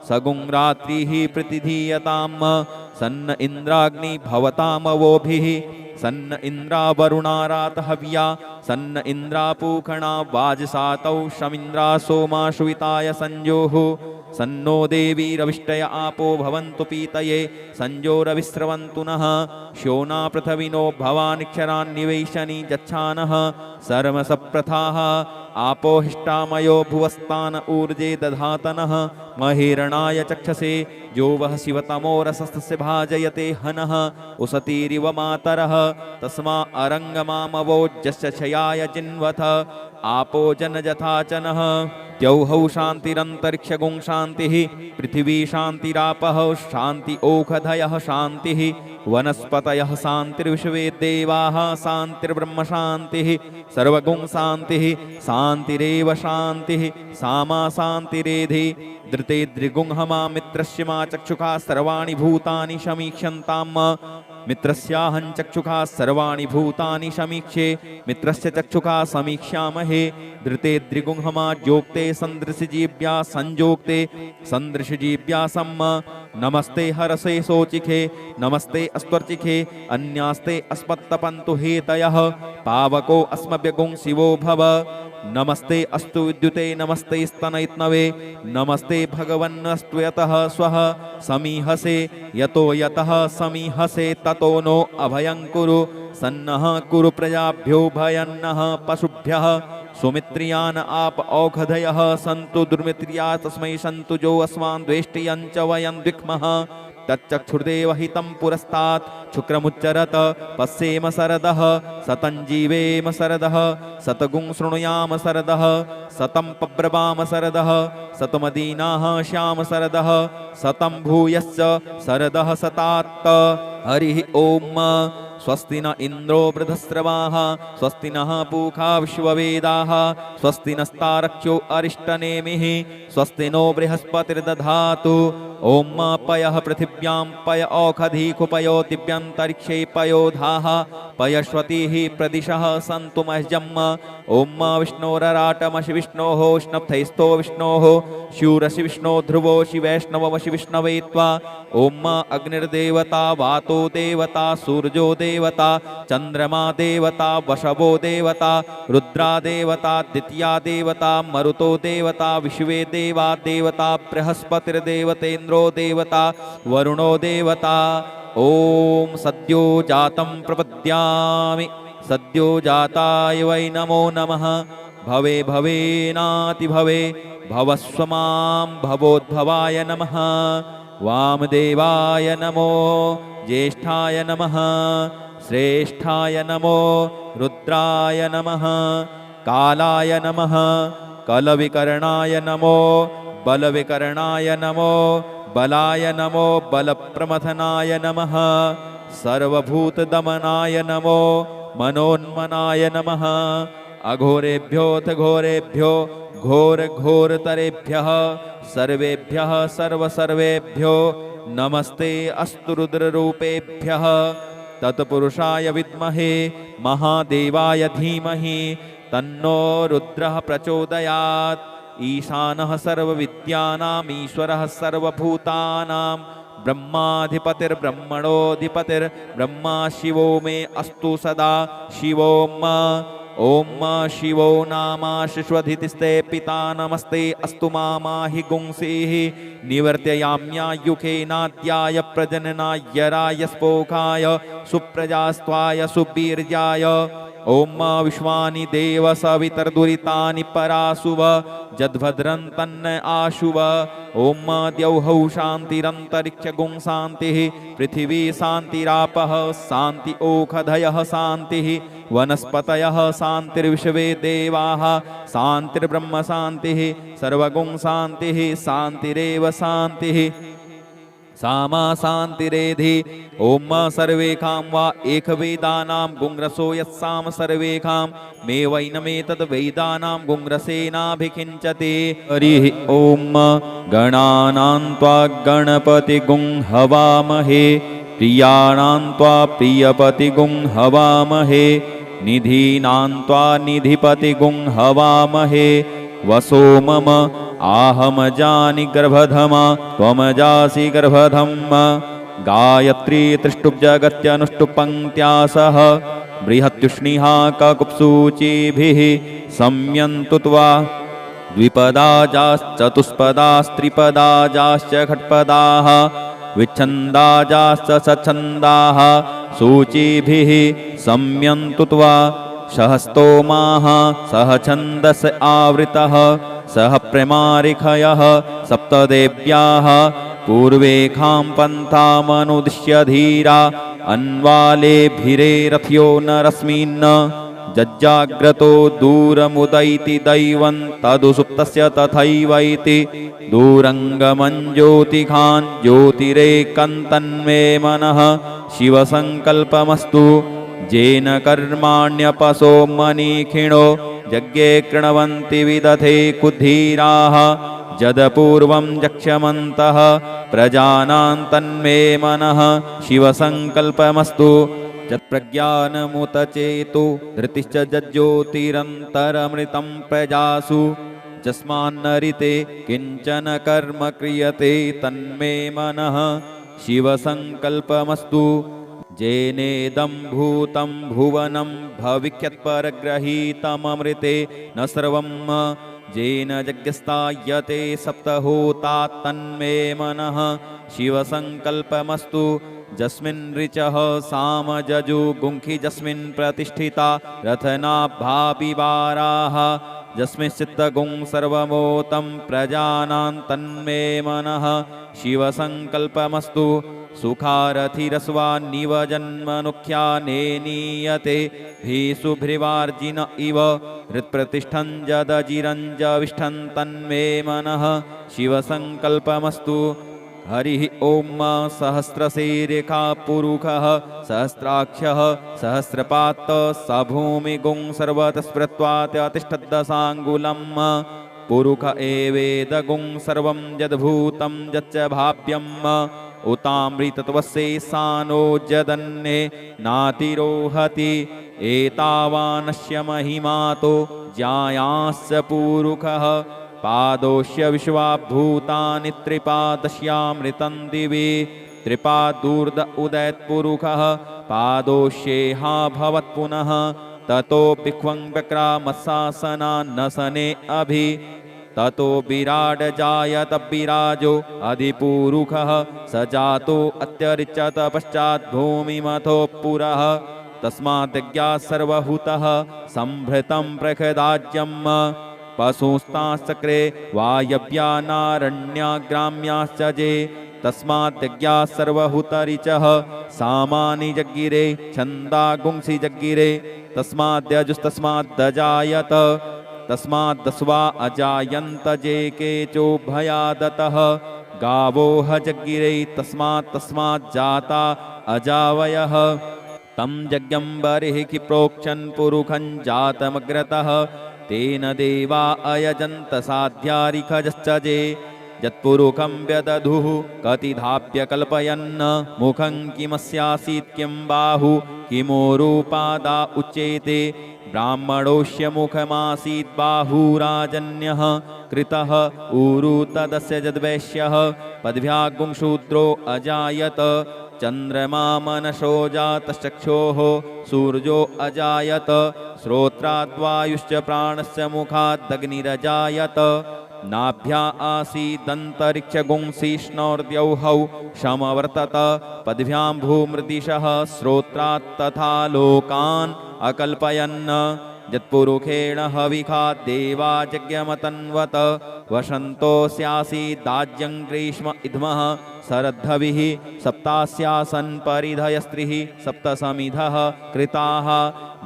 Speaker 1: सगुं रात्रिः प्रतिधीयताम् सन्न इन्द्राग्नि भवतामवोभिः सन्न इन्द्रावरुणारात हव्या सन्न इन्द्रापूखणा वाजसातौ शमिन्द्रा सोमा शुविताय संजोः सन्नो देवी रविष्टय आपो भवन्तु पीतये संजोरविस्रवन्तु नः श्योना पृथविनो भवानिक्षरान्निवेशनी गच्छानः सर्वसप्रथाः आपो हिष्टामयो भुवस्तान ऊर्जे दधातनः महेरणाय चक्षसे जो वः शिवतमो रसस्य भाजयते हनः उसतीरिव मातरः तस्मा अरङ्गमामवोज्जस्य क्षयाय जिन्वथ आपो जनजथाचनः द्यौहौ शान्तिरन्तरिक्षगुं शान्तिः पृथिवी शान्तिरापः शान्ति ओषधयः शान्तिः वनस्पतयः शान्तिर्विश्वे देवाः शान्तिर्ब्रह्म शान्तिः सर्वगुं शान्तिः शान्तिरेव शान्तिः सामा शान्तिरेधि धृते द्रिगुंहमा मित्रस्य मा चक्षुषा सर्वाणि भूतानि समीक्षन्ताम् मित्रस्याहं चक्षुषा सर्वाणि भूतानि समीक्षे मित्रस्य चक्षुषा समीक्ष्यामहे धृते द्रिगुंहमा जोक्ते सन्दृशजीव्या संजोक्ते सन्दृशजीव्या सम्म नमस्ते हरसे शोचिखे नमस्ते अस्त्वर्चिखे अन्यास्ते अस्मत्तपन्तु हेतयः पावको अस्मभ्यगुं शिवो भव नमस्ते अस्तु विद्युते नमस्ते स्तनयित्नवे नमस्ते भगवन्नस्तु यतः स्वः समीहसे यतो यतः समीहसे ततो नो अभयं कुरु सन्नः कुरु प्रजाभ्यो भयन्नः पशुभ्यः सुमित्रियान् आप औषधयः सन्तु दुर्मित्रिया तस्मै सन्तु जो अस्मान् द्वेष्टियं च वयं द्विक्मः तच्चक्षुर्देव हितं पुरस्तात् शुक्रमुच्चरत पश्येम सरदः सतं जीवेम सरदः सतगुं शृणुयाम सरदः सतं पब्रवाम सरदः सतमदीनाः श्याम सरदः सतं भूयश्च सरदः सतात्त हरिः ओम स्वस्ति न इन्द्रो वृधस्रवाः स्वस्ति नः पूषा विश्ववेदाः स्वस्ति नस्तारक्षो अरिष्टनेमिः स्वस्ति नो बृहस्पतिर्दधातु ॐ पयः पृथिव्यां पय औषधीकुपयो दिव्यन्तरिक्षे पयोधाः पयश्वतीः प्रदिशः सन्तु मह्यम् ॐ विष्णोरराटमशि विष्णोः स्नप्थैस्थो विष्णोः शूरसि विष्णो ध्रुवो शिवैष्णवमशि विष्णवे त्वा ॐ अग्निर्देवता वातो देवता सूर्यो देवता चन्द्रमा देवता वशवो देवता रुद्रा देवता द्वितीया देवता मरुतो देवता विश्वे देवा देवता बृहस्पतिर्देवतेन्द्रो देवता वरुणो देवता ॐ सद्यो जातं प्रपद्यामि सद्यो जाताय वै नमो नमः भवे भवेनातिभवे भवस्व मां भवोद्भवाय नमः वामदेवाय नमो ज्येष्ठाय नमः श्रेष्ठाय नमो रुद्राय नमः कालाय नमः कलविकर्णाय नमो बलविकर्णाय नमो बलाय नमो बलप्रमथनाय नमः सर्वभूतदमनाय नमो मनोन्मनाय नमः अघोरेभ्योऽथ घोरेभ्यो घोरघोरतरेभ्यः सर्वेभ्यः सर्वसर्वेभ्यो नमस्ते अस्तु रुद्ररूपेभ्यः तत्पुरुषाय विद्महे महादेवाय धीमहि तन्नो रुद्रः प्रचोदयात् ईशानः सर्वविद्यानाम् ईश्वरः सर्वभूतानां ब्रह्माधिपतिर्ब्रह्मणोऽधिपतिर्ब्रह्मा शिवो मे अस्तु सदा शिवोम ॐ शिवो नामाशिष्वधितिस्ते पिता नमस्ते अस्तु मामाहि गुंसीः निवर्तयाम्यायुखेनाद्याय प्रजननाय राय स्पोकाय सुप्रजास्त्वाय सुवीर्याय ॐ विश्वानि देव सवितर्दुरितानि पराशुव जद्भद्रं तन्न आशुव ॐ द्यौः शान्तिरन्तरिक्षगुं शान्तिः पृथिवी शान्तिरापः शान्ति ओषधयः शान्तिः वनस्पतयः शान्तिर्विश्वे देवाः शान्तिर्ब्रह्म शान्तिः सर्वगुं शान्तिः शान्तिरेव शान्तिः सामा शान्तिरेधि ॐ सर्वेखां वा एकवेदानां गुङ्रसो यत्साम सर्वेखां मे वैनमेतद् वेदानां गुङ्रसेनाभिषिञ्चते हरिः ॐ गणानां त्वा गणपतिगुं हवामहे प्रियाणां त्वा प्रियपतिगुं हवामहे निधीनां त्वा निधिपतिगुं हवामहे वसो मम आहमजानि गर्भधमा त्वमजासि गर्भधम् गायत्री त्रिष्टुप्जगत्यनुष्टुप् सह बृहत्युष्णिहा ककुप्सूचिभिः संयन्तु त्वा द्विपदाजाश्चतुष्पदास्त्रिपदाजाश्च खट्पदाः विच्छन्दाजाश्च सच्छन्दाः सूचिभिः संयन्तु त्वा सहस्तोमाः सह छन्दस आवृतः सह प्रमारिखयः सप्तदेव्याः पूर्वेखां पन्थामनुदिश्य धीरा अन्वालेभिरे रथ्यो न रश्मिन् जज्जाग्रतो दूरमुदैति दैवं तदुसुप्तस्य तथैवैति दूरङ्गमञ्ज्योतिखान् ज्योतिरेकन्तन्मे मनः शिवसङ्कल्पमस्तु जेन कर्माण्यपसो मनीखिणो यज्ञे कृणवन्ति विदधे कुद्धीराः जदपूर्वं यक्षमन्तः प्रजानां तन्मे मनः शिवसङ्कल्पमस्तु यत्प्रज्ञानमुतचेतो धृतिश्च जज्ज्योतिरन्तरमृतं प्रजासु यस्मान्नरिते किञ्चन कर्म क्रियते तन्मे मनः शिवसङ्कल्पमस्तु जेनेदं भूतं भुवनं भविष्यत्परग्रहीतममृते न सर्वं जेन यज्ञस्तायते सप्तहोता तन्मे मनः शिवसङ्कल्पमस्तु जस्मिन् ऋचः सामजजुगुंखि जस्मिन् प्रतिष्ठिता रथनाभापिवाराः जस्मिंश्चित्तगुं सर्वमोतं प्रजानां तन्मे मनः शिवसङ्कल्पमस्तु सुखारथिरस्वान्निव जन्मनुख्यानेनीयते भीषुभ्रिवार्जिन इव हृत्प्रतिष्ठं जदजिरञ्जविष्ठं तन्मे मनः शिवसङ्कल्पमस्तु हरिः ॐ सहस्रशीर्षः पुरुषः सहस्राक्षः सहस्रपात् स भूमिगुं सर्वतस्पृत्वातिष्ठद्दशाङ्गुलं पुरुष एवेदगुं सर्वं यद्भूतं यच्च भाव्यम् उतामृतत्वस्येशानो जदन्ये नातिरोहति एतावानस्य महिमातो ज्यायांश्च पुरुषः पादोष्य विश्वाभूतानि त्रिपादस्यामृतं दिवि त्रिपादूर्ध उदयत्पुरुषः पादोष्येहा भवत् पुनः ततो भिक्वं व्यक्रामशासना नसने अभि ततो विराड जायत विराजो अधिपुरुषः स जातो अत्यरिच्यत पश्चात् भूमिमथो पुरः तस्माद्यज्ञात् सर्वभूतः संभृतं प्रखदाज्यम् पशुस्ताश्चक्रे वायव्यानारण्याग्राम्याश्च जे तस्माद्यज्ञात् सर्वभूतरिचः सामानि जग्गिरे छन्दागुंसि जग्गिरे तस्माद्यजुस्तस्माद्दजायत तस्माद्दस्वा अजायन्त जे केचोभयादतः गावोह जग्गिरे तस्मात् अजावयः तं यज्ञं बर्हिः प्रोक्षन् पुरुषं जातमग्रतः तेन देवा अयजन्त साध्यारिखजश्च जे यत्पुरुषं व्यदधुः कतिधाप्य कल्पयन् मुखं किमस्यासीत् किं बाहु किमोरूपादा उच्येते ब्राह्मणोऽस्य मुखमासीत् बाहुराजन्यः कृतः ऊरु तदस्य यद्वैश्यः पद्भ्यागुंशूद्रो अजायत चन्द्रमा मनसो जातश्चक्षोः सूर्यो अजायत श्रोत्राद्वायुश्च प्राणस्य मुखादग्निरजायत नाभ्या आसीदन्तरिक्षगुंसिष्णोर्द्यौहौ समवर्तत पद्भ्यां भूमृदिशः श्रोत्रात् तथा लोकान् अकल्पयन् यत्पुरुषेण हविखा देवा यज्ञमतन्वत वसन्तोऽस्यासि दाज्यं ग्रीष्म इद्मः शरद्धविः सप्तास्यासन् परिधयस्त्रिः सप्तसमिधः कृताः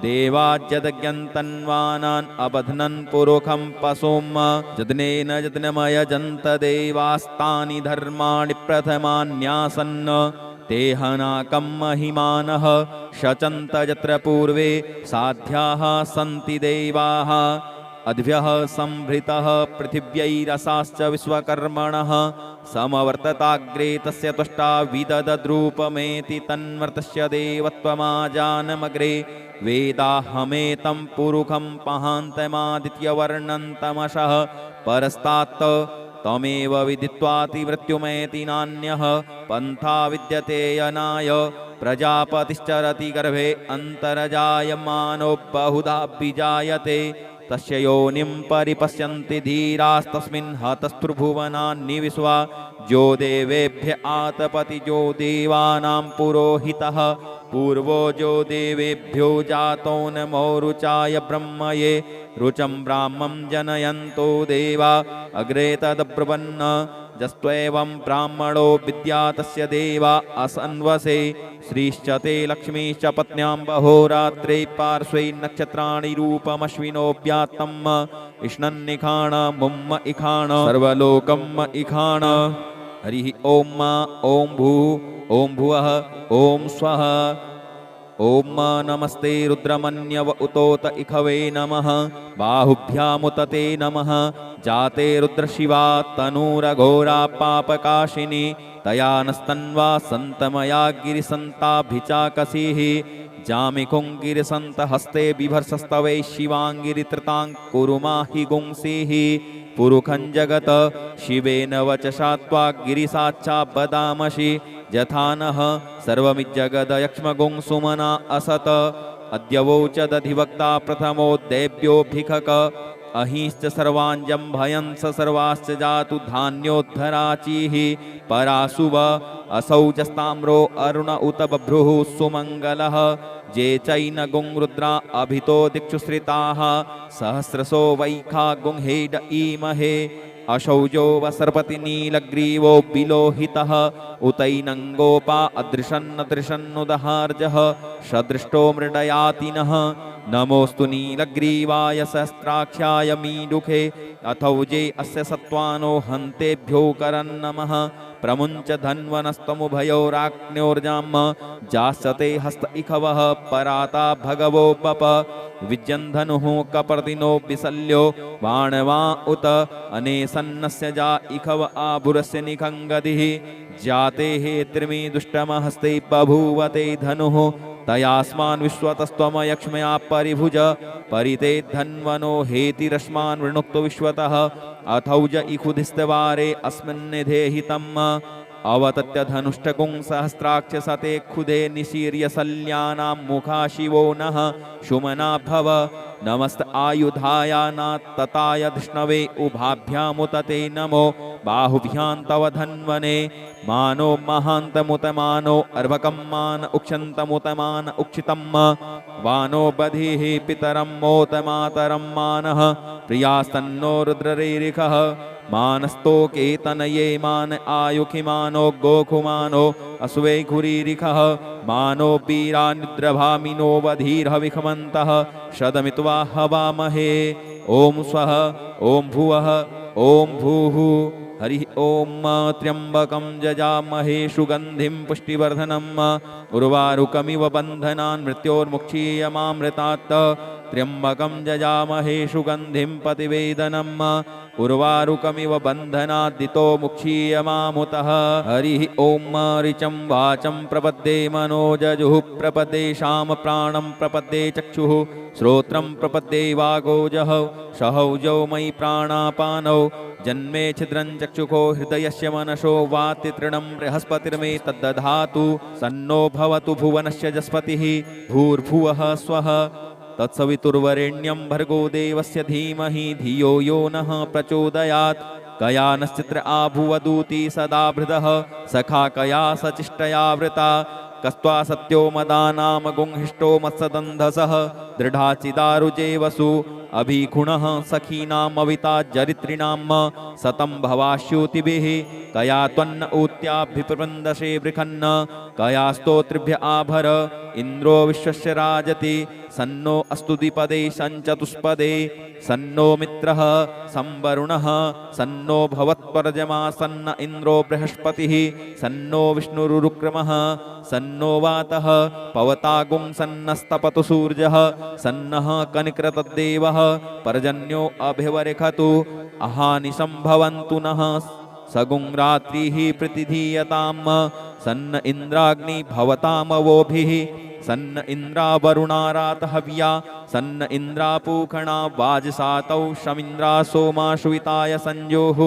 Speaker 1: देवाज्यदज्ञन्तन्वानान् अबध्नन् पुरुखं पशुं यज्ञेन यज्ञमयजन्त देवास्तानि धर्माणि प्रथमान्यासन् ते हनाकं महिमानः शचन्त यत्र पूर्वे साध्याः सन्ति देवाः अद्भ्यः संभृतः पृथिव्यैरसाश्च विश्वकर्मणः समवर्तताग्रे तस्य तुष्टा विददद्रूपमेति तन्मर्तस्य देवत्वमाजानमग्रे वेदाहमेतं पुरुखं महान्तमादित्यवर्णन्तमशः परस्तात् तमेव विदित्वातिमृत्युमेति नान्यः पन्था विद्यते यनाय प्रजापतिश्चरति गर्भे अन्तर्जायमानो बहुधा विजायते तस्य योनिं परिपश्यन्ति धीरास्तस्मिन् हतस्त्रिभुवनानि विश्वा जो देवेभ्य आतपति जो देवानां पुरोहितः पूर्वो जो देवेभ्यो जातो नमो रुचाय ब्रह्मये रुचं ब्राह्मं जनयन्तो देवा अग्रे तदब्रुवन् जस्त्वेवं ब्राह्मणो विद्या तस्य देवा असन्वसे श्रीश्च ते लक्ष्मीश्च पत्न्यां बहोरात्रे पार्श्वे नक्षत्राणि रूपमश्विनोऽव्यात्तम् इष्णन्निखाण मुम्म इखाण सर्वलोकम् इखाण हरिः ॐ ॐ ॐ भुवः ॐ स्वः ॐ नमस्ते रुद्रमन्यव उतोत इखवे नमः बाहुभ्यामुत ते नमः जाते रुद्रशिवा तनूरघोरा पापकाशिनी तया नस्तन्वा सन्तमया गिरिसन्ताभिचाकसीः जामिकुङ्गिरिसन्तहस्ते बिभर्सस्तवै शिवाङ्गिरित्रतां कुरुमाहि गुंसीः पुरुखं जगत शिवेन वचसा त्वा गिरिसाच्छा बदामसि यथा नः सर्वमिज्जगदयक्ष्मगुंसुमना असत अद्यवोच दधिवक्ता प्रथमो देव्योऽभिखक अहिश्च सर्वाञ्जं भयंस सर्वाश्च जातु धान्योद्धराचीः पराशुव असौजस्ताम्रो अरुण उत बभ्रुः सुमङ्गलः जे चैन गुंरुद्रा अभितो दिक्षुश्रिताः सहस्रसो वैखा गुंहेड ईमहे अशौजो वसर्पति नीलग्रीवो विलोहितः उतैनङ्गोपा अदृशन्नदृशन्नुदहार्जः सदृष्टो मृडयातिनः नमोऽस्तु नीलग्रीवाय सहस्राख्याय मीडुखे अथौजे अस्य सत्त्वानो हन्तेभ्यो करन्नमः प्रमुञ्च धन्वनस्तमुभयोराग्न्योर्जाम् जास्यते हस्त इखवः पराता भगवो पप विजन्धनुः कपर्दिनो विशल्यो बाणवा उत अनेसन्नस्य जा इखव आभुरस्य निखङ्गदिः जाते हे त्रिमी दुष्टमहस्ते बभूवते धनुः तयास्मान् विश्वतस्त्वमयक्ष्मया परिभुज परिते धन्वनो हेतिरस्मान् वृणुक्तो विश्वतः अथौज इखुधिस्तवारे अस्मिन्निधेहितम् अवतत्य धनुष्टकुं सहस्राक्ष सते खुदे निशीर्य सल्यानां मुखा शिवो नः शुमना भव नमस्त आयुधायानात्तताय धृष्णवे उभाभ्यामुतते नमो बाहुभ्यां तव धन्वने मानो महान्तमुतमानो अर्भकं मान उक्षन्तमुतमान उक्षितम् वानो बधिः पितरं मोतमातरं मानः प्रियास्तन्नो रुद्ररेरिखः मानस्तोके तनये मान आयुखिमानो गोखुमानो अस्वे खुरीरिखः मानो वीरानिद्रभामिनो वधीर्हविखमन्तः शदमित्वा हवामहे ॐ स्वः ॐ भुवः ॐ भूः हरिः ॐ त्र्यम्बकं जजामहे सुगन्धिं पुष्टिवर्धनम् उर्वारुकमिव बन्धनान् मृत्योर्मुक्षीयमामृतात् त्र्यम्बकं जजामहे सुगन्धिं पतिवेदनम् उर्वारुकमिव बन्धनाद्दितो मुक्षीयमामुतः हरिः ॐ ऋचं वाचं प्रपद्ये मनोजजुः प्रपद्ये शाम प्राणं प्रपद्ये चक्षुः श्रोत्रं प्रपद्ये वागोजः सहौजौ मयि प्राणापानौ जन्मे छिद्रं चक्षुषो हृदयस्य मनसो वाति तृणं बृहस्पतिर्मे तद्दधातु सन्नो भवतु भुवनस्य जस्पतिः भूर्भुवः स्वः तत्सवितुर्वरेण्यं भर्गो देवस्य धीमहि धियो यो नः प्रचोदयात् कया नश्चित्र आभुवदूति सदा भृदः सखा कया सचिष्टया वृता कस्त्वा सत्यो मदानाम गुंहिष्टो मत्सदन्धसः दृढाचिदारुजे वसु अभिखुणः सखीनामविता जरित्रिणां सतं भवाश्युतिभिः कया त्वन्न ऊत्याभिप्रवन्दसे बृखन्न कया स्तोत्रिभ्य आभर इन्द्रो विश्वस्य राजति सन्नो अस्तु द्विपदे सञ्चतुष्पदे सन्नो मित्रः संवरुणः सन्नो भवत्पर्जमा सन्न इन्द्रो बृहस्पतिः सन्नो विष्णुरुक्रमः सन्नो वातः पवतागुं सन्नस्तपतु सूर्यः सन्नः कनिकृतद्देवः पर्जन्यो अभिवरिखतु अहानिशं भवन्तु नः सगुं रात्रिः प्रतिधीयताम् सन्न इन्द्राग्नि भवतामवोभिः सन्न इन्द्रावरुणारात हव्या सन्न इन्द्रापूखणा वाजसातौ शमिन्द्रा सोमा शुविताय संजोः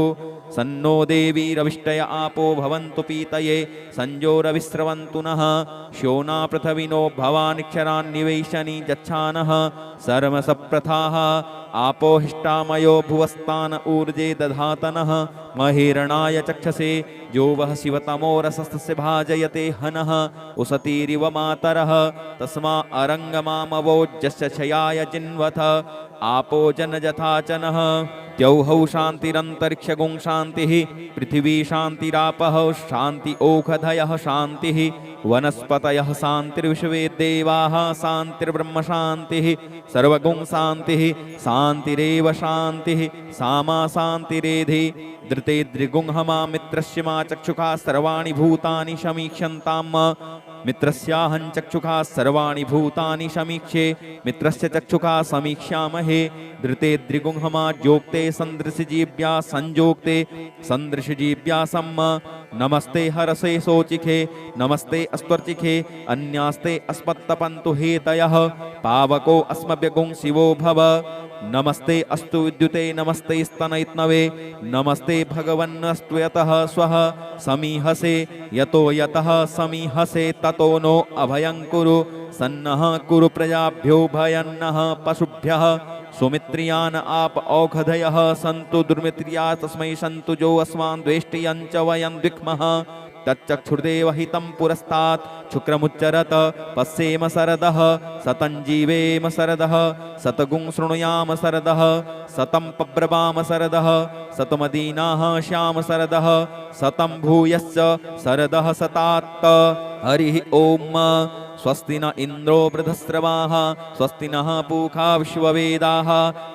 Speaker 1: सन्नो देवी रविष्टय आपो भवन्तु पीतये संजोरविस्रवन्तु नः श्योना पृथविनो भवानिक्षरान्निवेशनि गच्छानः सर्वसप्रथाः आपो हिष्टामयो भुवस्तान ऊर्जे दधातनः महेरणाय चक्षसे जो वह शिवतमो रसस्य भाजयते हनः उसतीरिव मातरः तस्मा अरङ्गमामवोज्जस्य क्षयाय जिन्वथ आपो जनजथाचनः द्यौहौ शान्तिरन्तरिक्षगुं शान्तिः पृथिवी शान्तिरापः शान्ति ओषधयः शान्तिः वनस्पतयः शान्तिर्विश्वे देवाः शान्तिर्ब्रह्म शान्तिः सर्वगुं शान्तिः शान्तिरेव शान्तिः सामा शान्तिरेधि धृते द्रिगुंहमा मित्रस्य मा चक्षुषा सर्वाणि भूतानि समीक्षन्ताम् मित्रस्याहं चक्षुषा सर्वाणि भूतानि समीक्षे मित्रस्य चक्षुषा समीक्ष्यामहे धृते द्रिगुंहमा जोक्ते सन्दृशजीव्या संजोक्ते सन्दृशजीव्या सम्म नमस्ते हरसे शोचिखे नमस्ते अस्त्वर्चिखे अन्यास्ते अस्मत्तपन्तु हेतयः पावको अस्मभ्यगुं शिवो भव नमस्ते अस्तु विद्युते नमस्ते स्तनयित्नवे नमस्ते भगवन्नस्तु यतः स्वः समीहसे यतो यतः समीहसे ततो नो अभयं कुरु सन्नः कुरु प्रजाभ्यो भयन्नः पशुभ्यः सुमित्रियान आप औषधयः सन्तु दुर्मित्रिया तस्मै सन्तु जो अस्मान् द्वेष्टियं च वयं द्विक्मः तच्चक्षुर्देव हितं पुरस्तात् शुक्रमुच्चरत पश्येम सरदः सतं जीवेम सरदः सतगुं शृणुयाम सरदः सतं पब्रवाम सरदः सतमदीनाः श्याम सरदः सतं भूयश्च सरदः सतात्त हरिः ॐ स्वस्ति न इन्द्रो वृधस्रवाः स्वस्ति नः पूषा विश्ववेदाः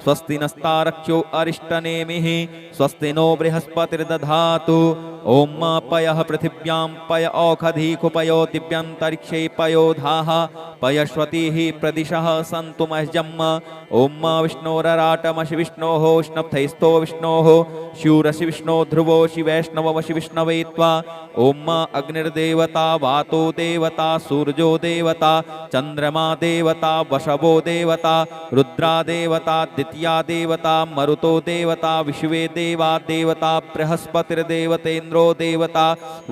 Speaker 1: स्वस्ति नस्तारक्षो अरिष्टनेमिः स्वस्ति नो बृहस्पतिर्दधातु ॐ पयः पृथिव्यां पय औषधीकुपयो दिव्यन्तरिक्षे पयोधाः पयश्वतीः प्रदिशः सन्तु मह्यम् ॐ विष्णोरराटमशि विष्णोः स्नप्थैस्तो विष्णोः शूरसि विष्णो ध्रुवो शिवैष्णवमशि विष्णवे त्वा ॐ अग्निर्देवता वातो देवता सूर्यो देवता चन्द्रमा देवता वशवो देवता रुद्रा देवता द्वितीया देवता मरुतो देवता विश्वे देवा देवता बृहस्पतिर्देवतेन्द्रो देवता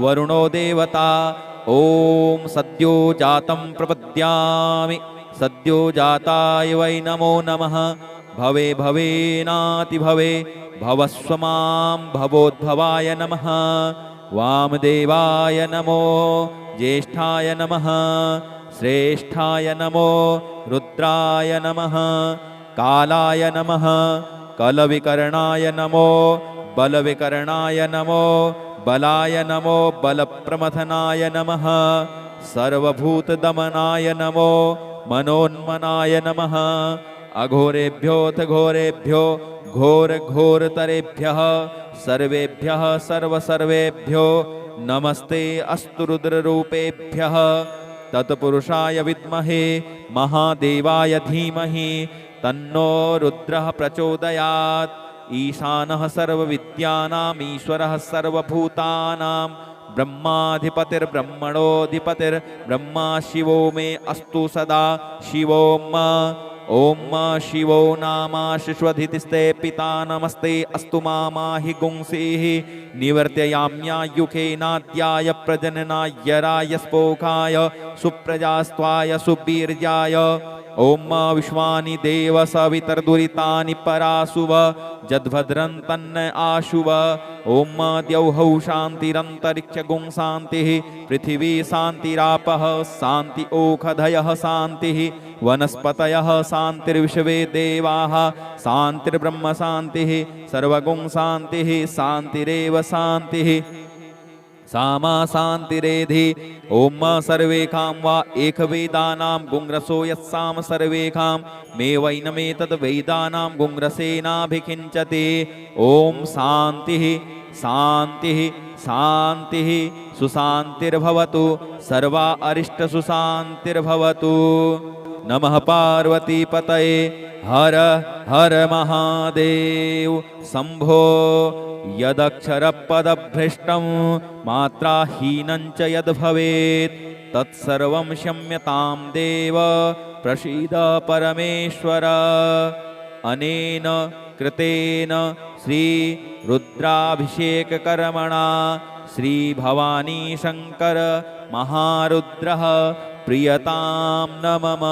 Speaker 1: वरुणो देवता ॐ सद्यो जातं प्रपद्यामि सद्यो जाताय वै नमो नमः भवे भवेनातिभवे भवस्व मां भवोद्भवाय नमः वामदेवाय नमो ज्येष्ठाय नमः श्रेष्ठाय नमो रुद्राय नमः कालाय नमः कलविकर्णाय नमो बलविकर्णाय नमो बलाय नमो बलप्रमथनाय नमः सर्वभूतदमनाय नमो मनोन्मनाय नमः अघोरेभ्योऽथ घोरेभ्यो घोरघोरतरेभ्यः सर्वेभ्यः सर्वसर्वेभ्यो नमस्ते अस्तु रुद्ररूपेभ्यः तत्पुरुषाय विद्महे महादेवाय धीमहि तन्नो रुद्रः प्रचोदयात् ईशानः सर्वविद्यानाम् ईश्वरः सर्वभूतानां ब्रह्माधिपतिर्ब्रह्मणोऽधिपतिर्ब्रह्मा शिवो मे अस्तु सदा शिवोम् ॐ शिवो नामाशिष्वधितिस्ते पिता नमस्ते अस्तु मामाहि गुंसीः निवर्त्ययाम्यायुखेनाद्याय प्रजननाय राय स्पोकाय सुप्रजास्त्वाय सुवीर्याय ॐ विश्वानि देव सवितर्दुरितानि पराशुव जद्भद्रं तन्न आशुव ॐ द्यौः शान्तिरन्तरिक्षगुं शान्तिः पृथिवी शान्तिरापः शान्ति ओषधयः शान्तिः वनस्पतयः शान्तिर्विश्वे देवाः शान्तिर्ब्रह्म शान्तिः सर्वगुं शान्तिः शान्तिरेव शान्तिः सामा शान्तिरेधि ॐ सर्वेखां वा एकवेदानां गुङ्रसो यत्साम सर्वेखां मे वैनमेतद् वेदानां गुङ्रसेनाभिषिञ्चते ॐ शान्तिः शान्तिः शान्तिः सुशान्तिर्भवतु सर्वा अरिष्टसुशान्तिर्भवतु नमः पार्वतीपतये हर हर महादेव शम्भो यदक्षरपदभ्रष्टं मात्राहीनं च यद्भवेत् तत्सर्वं क्षम्यतां देव प्रसीद परमेश्वर अनेन कृतेन श्री रुद्राभिषेककर्मणा श्री भवानी शंकर महारुद्रः प्रियतां न मम।